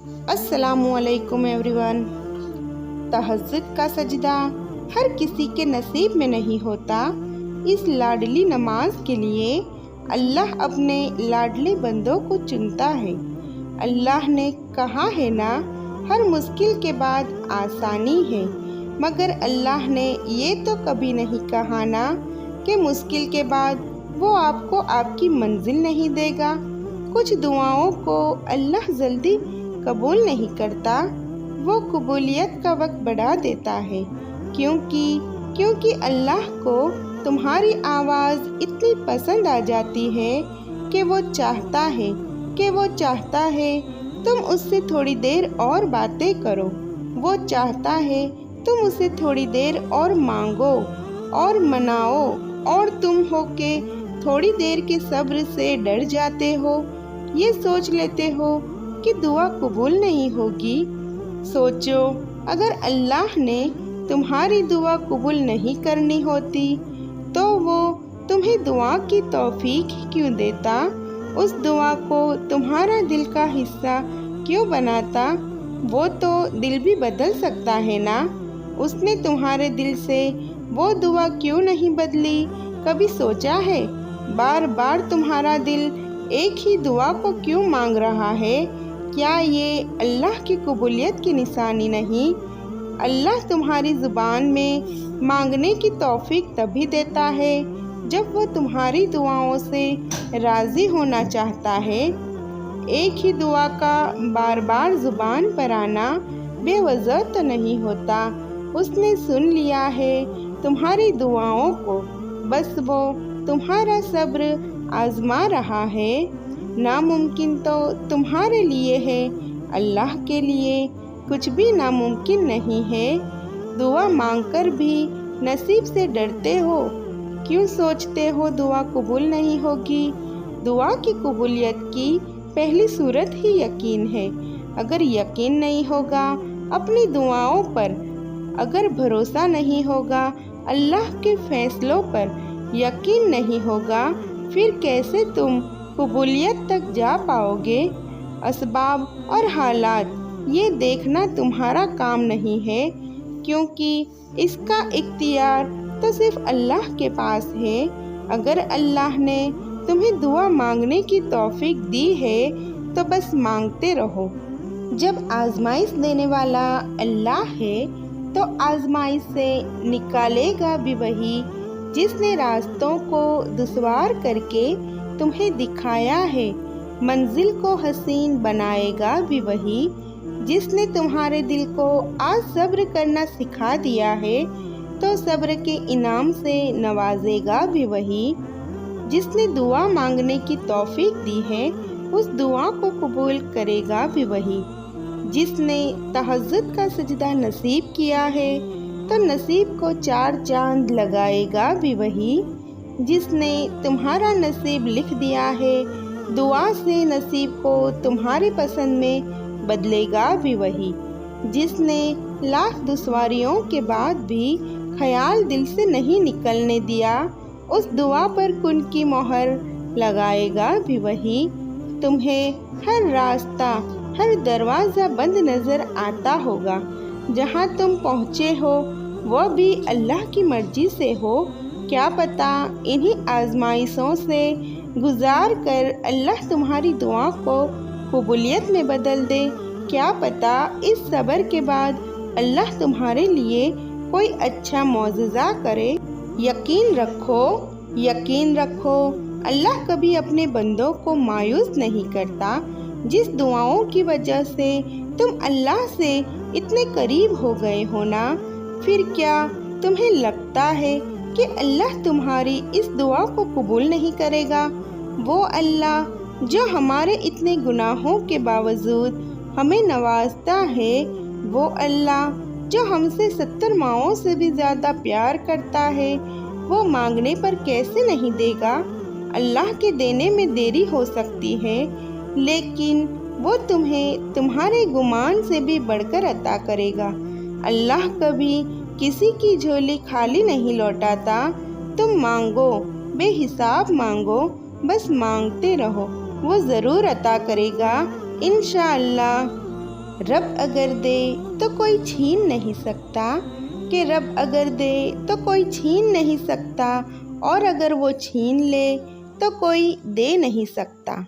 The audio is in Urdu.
السلام علیکم ایوریون۔ تہجد کا سجدہ ہر کسی کے نصیب میں نہیں ہوتا۔ اس لاڈلی نماز کے لیے اللہ اپنے لاڈلے بندوں کو چنتا ہے۔ اللہ نے کہا ہے نا، ہر مشکل کے بعد آسانی ہے، مگر اللہ نے یہ تو کبھی نہیں کہا نا کہ مشکل کے بعد وہ آپ کو آپ کی منزل نہیں دے گا۔ کچھ دعاؤں کو اللہ جلدی قبول نہیں کرتا، وہ قبولیت کا وقت بڑھا دیتا ہے، کیونکہ اللہ کو تمہاری آواز اتنی پسند آ جاتی ہے کہ وہ چاہتا ہے تم اس سے تھوڑی دیر اور باتیں کرو، وہ چاہتا ہے تم اسے تھوڑی دیر اور مانگو اور مناؤ، اور تم ہو کہ تھوڑی دیر کے صبر سے ڈر جاتے ہو، یہ سوچ لیتے ہو کہ دعا قبول نہیں ہوگی۔ سوچو، اگر اللہ نے تمہاری دعا قبول نہیں کرنی ہوتی تو وہ تمہیں دعا کی توفیق کیوں دیتا؟ اس دعا کو تمہارا دل کا حصہ کیوں بناتا؟ وہ تو دل بھی بدل سکتا ہے نا۔ اس نے تمہارے دل سے وہ دعا کیوں نہیں بدلی؟ کبھی سوچا ہے بار بار تمہارا دل ایک ہی دعا کو کیوں مانگ رہا ہے؟ کیا یہ اللہ کی قبولیت کی نشانی نہیں؟ اللہ تمہاری زبان میں مانگنے کی توفیق تبھی دیتا ہے جب وہ تمہاری دعاؤں سے راضی ہونا چاہتا ہے۔ ایک ہی دعا کا بار بار زبان پر آنا بے وجہ تو نہیں ہوتا۔ اس نے سن لیا ہے تمہاری دعاؤں کو، بس وہ تمہارا صبر آزما رہا ہے۔ ناممکن تو تمہارے لیے ہے، اللہ کے لیے کچھ بھی ناممکن نہیں ہے۔ دعا مانگ کر بھی نصیب سے ڈرتے ہو، کیوں سوچتے ہو دعا قبول نہیں ہوگی؟ دعا کی قبولیت کی پہلی صورت ہی یقین ہے۔ اگر یقین نہیں ہوگا اپنی دعاؤں پر، اگر بھروسہ نہیں ہوگا اللہ کے فیصلوں پر، یقین نہیں ہوگا، پھر کیسے تم قبولیت تک جا پاؤ گے؟ اسباب اور حالات یہ دیکھنا تمہارا کام نہیں ہے، کیونکہ اس کا اختیار تو صرف اللہ کے پاس ہے۔ اگر اللہ نے تمہیں دعا مانگنے کی توفیق دی ہے تو بس مانگتے رہو۔ جب آزمائش دینے والا اللہ ہے تو آزمائش سے نکالے گا بھی وہی، جس نے راستوں کو دشوار کر کے تمہیں دکھایا ہے۔ منزل کو حسین بنائے گا بھی وہی، جس نے تمہارے دل کو آج صبر کرنا سکھا دیا ہے، تو صبر کے انعام سے نوازے گا بھی وہی۔ جس نے دعا مانگنے کی توفیق دی ہے، اس دعا کو قبول کرے گا بھی وہی۔ جس نے تہجد کا سجدہ نصیب کیا ہے تو نصیب کو 4 چاند لگائے گا بھی وہی۔ جس نے تمہارا نصیب لکھ دیا ہے، دعا سے نصیب کو تمہاری پسند میں بدلے گا بھی وہی۔ جس نے لاکھ دشواریوں کے بعد بھی خیال دل سے نہیں نکلنے دیا، اس دعا پر کن کی مہر لگائے گا بھی وہی۔ تمہیں ہر راستہ، ہر دروازہ بند نظر آتا ہوگا، جہاں تم پہنچے ہو وہ بھی اللہ کی مرضی سے ہو۔ کیا پتہ انہی آزمائشوں سے گزار کر اللہ تمہاری دعا کو قبولیت میں بدل دے۔ کیا پتہ اس صبر کے بعد اللہ تمہارے لیے کوئی اچھا معجزہ کرے۔ یقین رکھو، اللہ کبھی اپنے بندوں کو مایوس نہیں کرتا۔ جس دعاؤں کی وجہ سے تم اللہ سے اتنے قریب ہو گئے ہو نا، پھر کیا تمہیں لگتا ہے کہ اللہ تمہاری اس دعا کو قبول نہیں کرے گا؟ وہ اللہ جو ہمارے اتنے گناہوں کے باوجود ہمیں نوازتا ہے، وہ اللہ جو ہم سے 70 ماؤں سے بھی زیادہ پیار کرتا ہے، وہ مانگنے پر کیسے نہیں دے گا؟ اللہ کے دینے میں دیری ہو سکتی ہے، لیکن وہ تمہیں تمہارے گمان سے بھی بڑھ کر عطا کرے گا۔ اللہ کبھی کسی کی جھولی خالی نہیں لوٹاتا۔ تم مانگو، بے حساب مانگو، بس مانگتے رہو، وہ ضرور عطا کرے گا انشاءاللہ۔ رب اگر دے تو کوئی چھین نہیں سکتا، کہ رب اگر دے تو کوئی چھین نہیں سکتا، اور اگر وہ چھین لے تو کوئی دے نہیں سکتا۔